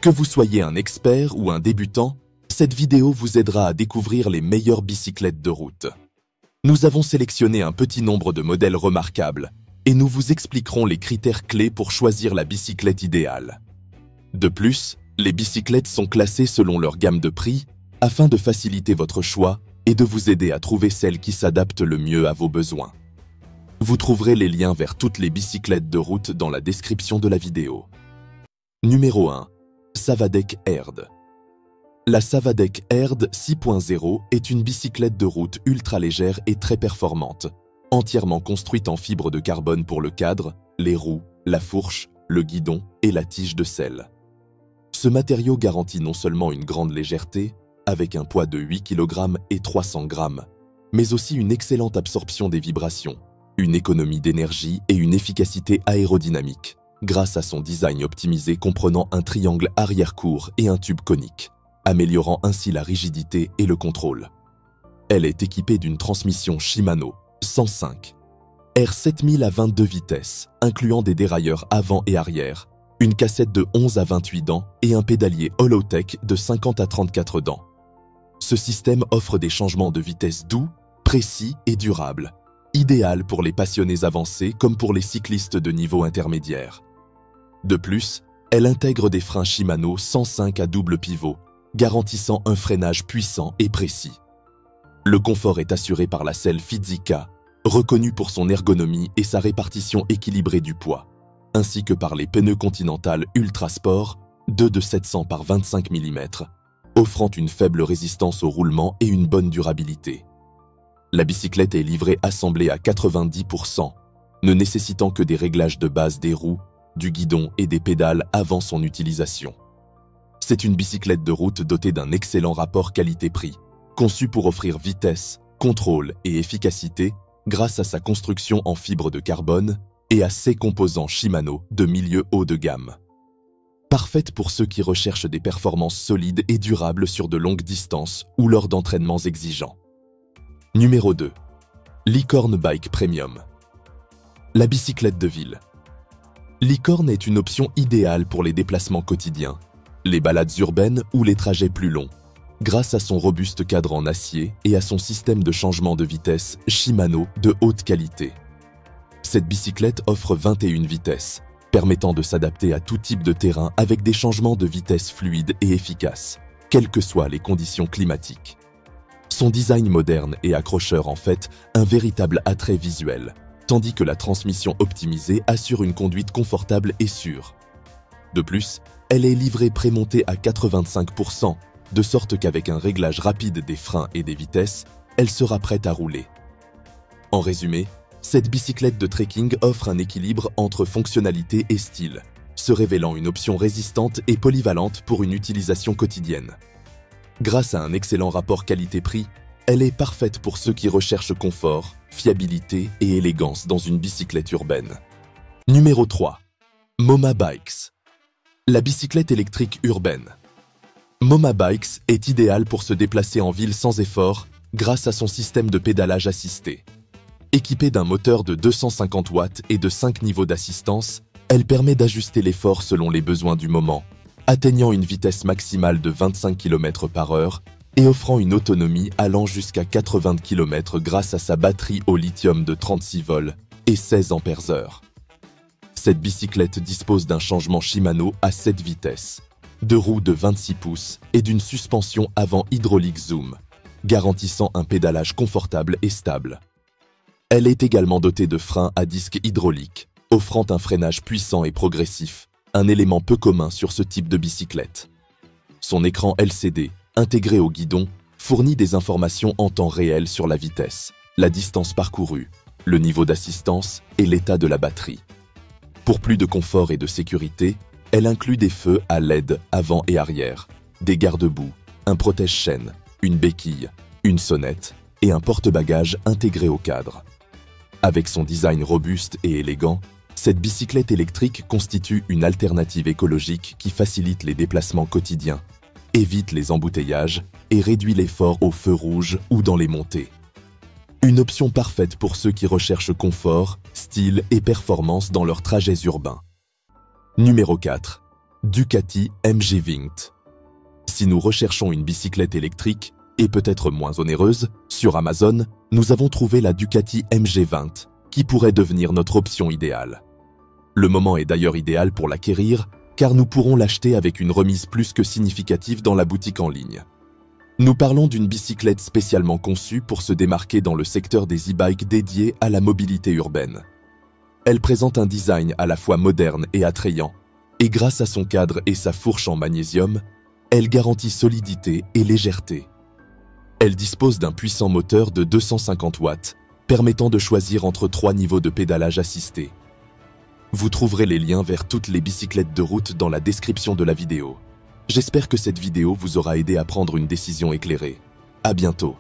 Que vous soyez un expert ou un débutant, cette vidéo vous aidera à découvrir les meilleures bicyclettes de route. Nous avons sélectionné un petit nombre de modèles remarquables et nous vous expliquerons les critères clés pour choisir la bicyclette idéale. De plus, les bicyclettes sont classées selon leur gamme de prix afin de faciliter votre choix et de vous aider à trouver celle qui s'adapte le mieux à vos besoins. Vous trouverez les liens vers toutes les bicyclettes de route dans la description de la vidéo. Numéro 1. Savadec Aird. La Savadec Aird 6.0 est une bicyclette de route ultra légère et très performante, entièrement construite en fibre de carbone pour le cadre, les roues, la fourche, le guidon et la tige de selle. Ce matériau garantit non seulement une grande légèreté, avec un poids de 8 kg et 300 g, mais aussi une excellente absorption des vibrations, une économie d'énergie et une efficacité aérodynamique, grâce à son design optimisé comprenant un triangle arrière court et un tube conique, améliorant ainsi la rigidité et le contrôle. Elle est équipée d'une transmission Shimano 105, R7000 à 22 vitesses, incluant des dérailleurs avant et arrière, une cassette de 11 à 28 dents et un pédalier Hollowtech de 50 à 34 dents. Ce système offre des changements de vitesse doux, précis et durables, idéal pour les passionnés avancés comme pour les cyclistes de niveau intermédiaire. De plus, elle intègre des freins Shimano 105 à double pivot, garantissant un freinage puissant et précis. Le confort est assuré par la selle Fizica, reconnue pour son ergonomie et sa répartition équilibrée du poids, ainsi que par les pneus Continental Ultra Sport 2 de 700 par 25 mm, offrant une faible résistance au roulement et une bonne durabilité. La bicyclette est livrée assemblée à 90%, ne nécessitant que des réglages de base des roues, du guidon et des pédales avant son utilisation. C'est une bicyclette de route dotée d'un excellent rapport qualité-prix, conçue pour offrir vitesse, contrôle et efficacité grâce à sa construction en fibre de carbone et à ses composants Shimano de milieu haut de gamme. Parfaite pour ceux qui recherchent des performances solides et durables sur de longues distances ou lors d'entraînements exigeants. Numéro 2. Licorne Bike Premium. La bicyclette de ville. Licorne est une option idéale pour les déplacements quotidiens, les balades urbaines ou les trajets plus longs, grâce à son robuste cadre en acier et à son système de changement de vitesse Shimano de haute qualité. Cette bicyclette offre 21 vitesses, permettant de s'adapter à tout type de terrain avec des changements de vitesse fluides et efficaces, quelles que soient les conditions climatiques. Son design moderne et accrocheur en fait un véritable attrait visuel, tandis que la transmission optimisée assure une conduite confortable et sûre. De plus, elle est livrée prémontée à 85%, de sorte qu'avec un réglage rapide des freins et des vitesses, elle sera prête à rouler. En résumé, cette bicyclette de trekking offre un équilibre entre fonctionnalité et style, se révélant une option résistante et polyvalente pour une utilisation quotidienne. Grâce à un excellent rapport qualité-prix, elle est parfaite pour ceux qui recherchent confort, fiabilité et élégance dans une bicyclette urbaine. Numéro 3. Moma Bikes. La bicyclette électrique urbaine. Moma Bikes est idéale pour se déplacer en ville sans effort grâce à son système de pédalage assisté. Équipée d'un moteur de 250 watts et de 5 niveaux d'assistance, elle permet d'ajuster l'effort selon les besoins du moment, atteignant une vitesse maximale de 25 km/h et offrant une autonomie allant jusqu'à 80 km grâce à sa batterie au lithium de 36 volts et 16 ampères-heure. Cette bicyclette dispose d'un changement Shimano à 7 vitesses, de roues de 26 pouces et d'une suspension avant hydraulique Zoom, garantissant un pédalage confortable et stable. Elle est également dotée de freins à disque hydraulique, offrant un freinage puissant et progressif, un élément peu commun sur ce type de bicyclette. Son écran LCD, intégré au guidon, fournit des informations en temps réel sur la vitesse, la distance parcourue, le niveau d'assistance et l'état de la batterie. Pour plus de confort et de sécurité, elle inclut des feux à LED avant et arrière, des garde-boue, un protège-chaîne, une béquille, une sonnette et un porte-bagages intégré au cadre. Avec son design robuste et élégant, cette bicyclette électrique constitue une alternative écologique qui facilite les déplacements quotidiens, évite les embouteillages et réduit l'effort au feu rouge ou dans les montées. Une option parfaite pour ceux qui recherchent confort, style et performance dans leurs trajets urbains. Numéro 4. Ducati MG20. Si nous recherchons une bicyclette électrique, et peut-être moins onéreuse, sur Amazon, nous avons trouvé la Ducati MG20, qui pourrait devenir notre option idéale. Le moment est d'ailleurs idéal pour l'acquérir, car nous pourrons l'acheter avec une remise plus que significative dans la boutique en ligne. Nous parlons d'une bicyclette spécialement conçue pour se démarquer dans le secteur des e-bikes dédiés à la mobilité urbaine. Elle présente un design à la fois moderne et attrayant, et grâce à son cadre et sa fourche en magnésium, elle garantit solidité et légèreté. Elle dispose d'un puissant moteur de 250 watts, permettant de choisir entre 3 niveaux de pédalage assisté. Vous trouverez les liens vers toutes les bicyclettes de route dans la description de la vidéo. J'espère que cette vidéo vous aura aidé à prendre une décision éclairée. À bientôt.